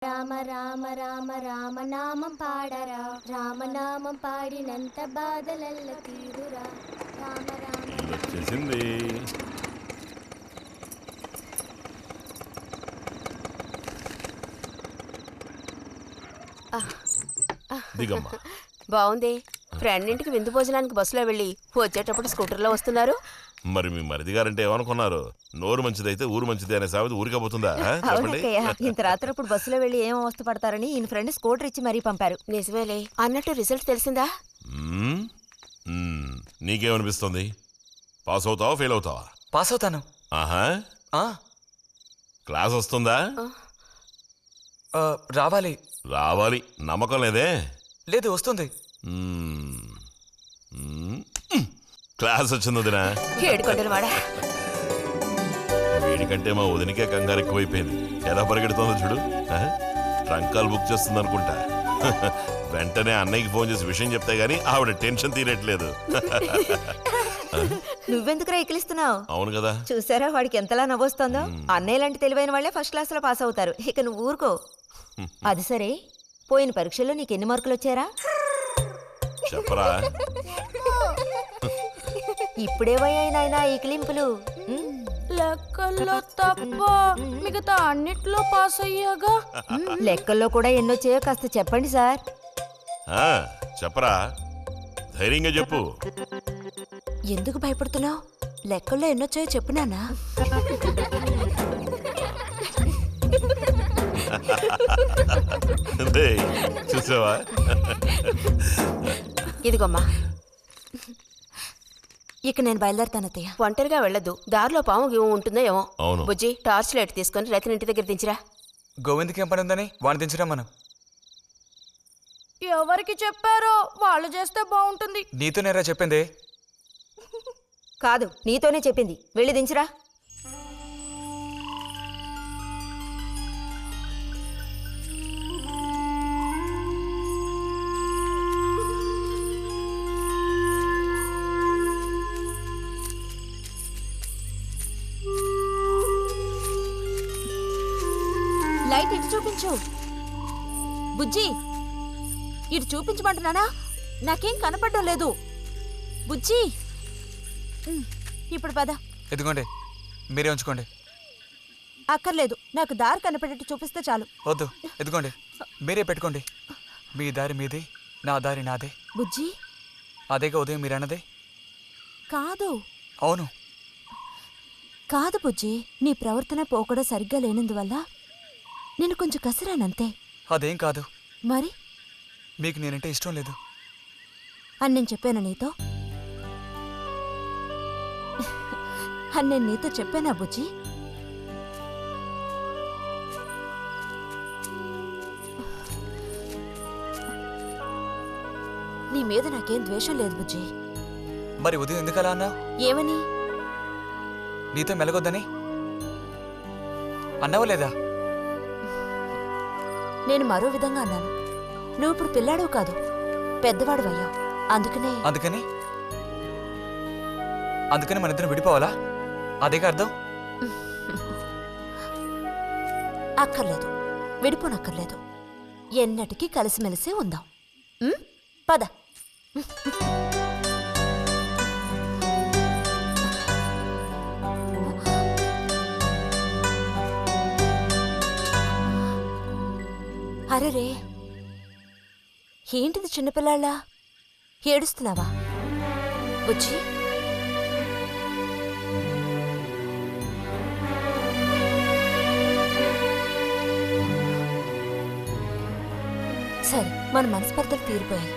రామ రామ రామ రామనామం పాడరా, రామనామం పాడినంత బాధలల్ల తీరురా. రామ రామ వచ్చేసింది. దిగమ్మా. బాగుంది. ఫ్రెండ్ ఇంటికి విందు భోజనానికి బస్సులో వెళ్ళి వచ్చేటప్పుడు స్కూటర్లో వస్తున్నారు. మరి మీ మరిది గారంటే ఏమనుకున్నారు? నోరు మంచిదైతే ఊరు మంచిది అనే సామెత ఊరికపోతుందా? చెప్పండి. ఇంత రాత్రప్పుడు బస్సులో వెళ్ళి ఏం అవస్థ పడతారని ఈయన ఫ్రెండ్ స్కూటర్ ఇచ్చి మరీ పంపారు. నిజమేలే. అన్నట్టు రిజల్ట్ తెలిసిందా? నీకేమనిపిస్తుంది? పాస్ అవుతావా ఫెయిల్ అవుతావా? పాస్ అవుతాను. ఆహా, క్లాస్ వస్తుందా? రావాలి. రావాలి. నమ్మకం లేదే? లేదు, వస్తుంది. క్లాస్ వచ్చింది వదినా. ఏడుకొండలు వాడా. వీడికంటే మా వదినికే కంగారు ఎక్కువైపోయింది. ఎలా పరిగెడుతుందో చూడు. ట్రంకాలు బుక్ చేస్తుంది అనుకుంటా. వెంటనే అన్నయ్యకి ఫోన్ చేసి విషయం చెప్తే గానీ ఆవిడ టెన్షన్ తీరట్లేదు. నువ్వెందుకు ఎక్కిలిస్తున్నావు? అవును కదా. చూసారా వాడికి ఎంతలా నవ్వొస్తుందో. అన్నయ్య లాంటి తెలివైన వాళ్లే ఫస్ట్ క్లాస్ లో పాస్ అవుతారు. ఇక నువ్వు ఊరుకో. అది సరే, పోయిన పరీక్షల్లో నీకు ఎన్ని మార్కులు వచ్చారా? చెప్పరా. ఇప్పుడేవయ్యాయినా ఈ క్లింపులు? లెక్కల్లో తప్ప మిగతా అన్నిట్లో పాస్ అయ్యాగా. లెక్కల్లో కూడా ఎన్నొచ్చాయో కాస్త చెప్పండి సార్. చెప్పరా, ధైర్యంగా చెప్పు. ఎందుకు భయపడుతున్నావు? లెక్కల్లో ఎన్నొచ్చాయో చెప్పు నాన్నా. చూసావా? ఇదిగోమ్మా. ఇక నేను బయలుదేరుతాను అత్తయ్య. ఒంటరిగా వెళ్ళదు. దారిలో పాము గీము ఉంటుందో ఏమో. అవును. బుజ్జి, టార్చ్ లైట్ తీసుకొని రతిని ఇంటి దగ్గర దించిరా. గోవింద్కి ఏం పని ఉందని వాడిని దించరా మనం. ఎవరికి చెప్పారో వాళ్ళు చేస్తే బాగుంటుంది. నీతో నేరా చెప్పింది. కాదు, నీతోనే చెప్పింది. వెళ్ళి దించిరా. లైట్ ఇటు చూపించు. బుజ్జి, ఇటు చూపించమంటున్నానా? నాకేం కనపడడం లేదు. బుజ్జి, ఇప్పుడు పద. ఎదుగోండి, మీరే ఉంచుకోండి. అక్కర్లేదు, నాకు దారి కనపడేట్టు చూపిస్తే చాలు. వద్దు, ఎదుగోండి, మీరే పెట్టుకోండి. మీ దారి మీదే, నా దారి నాదే. బుజ్జి, అదేగా ఉదయం మీరు అన్నదే. కాదు. అవును. కాదు బుజ్జి, నీ ప్రవర్తన పోకడ సరిగ్గా లేనందువల్ల నేను కొంచెం కసిరానంతే. అదేం కాదు. మరి మీకు నేనంటే ఇష్టం లేదు అని నేను చెప్పాను నీతో? అని నేను నీతో చెప్పానా బుజ్జి? నీ మీద నాకేం ద్వేషం లేదు బుజ్జి. మరి ఉదయం ఎందుకు అలా అన్నావు? ఏమని? నీతో మెలగొద్దని అన్నావా లేదా? నేను మరో విధంగా అన్నాను. నువ్వు ఇప్పుడు పిల్లాడు కాదు, పెద్దవాడు అయ్యావు. అందుకనే అందుకని మన ఇద్దరం విడిపోవాలా? అదేగా అర్థం. అక్కర్లేదు, విడిపోనక్కర్లేదు. ఎన్నటికీ కలిసిమెలిసి ఉందాం. పద. అరే, ఏంటిది చిన్నపిల్లాళ్ళ ఏడుస్తున్నావా బుజ్జి? సరే, మన మనస్పర్ధలు తీరిపోయాయి.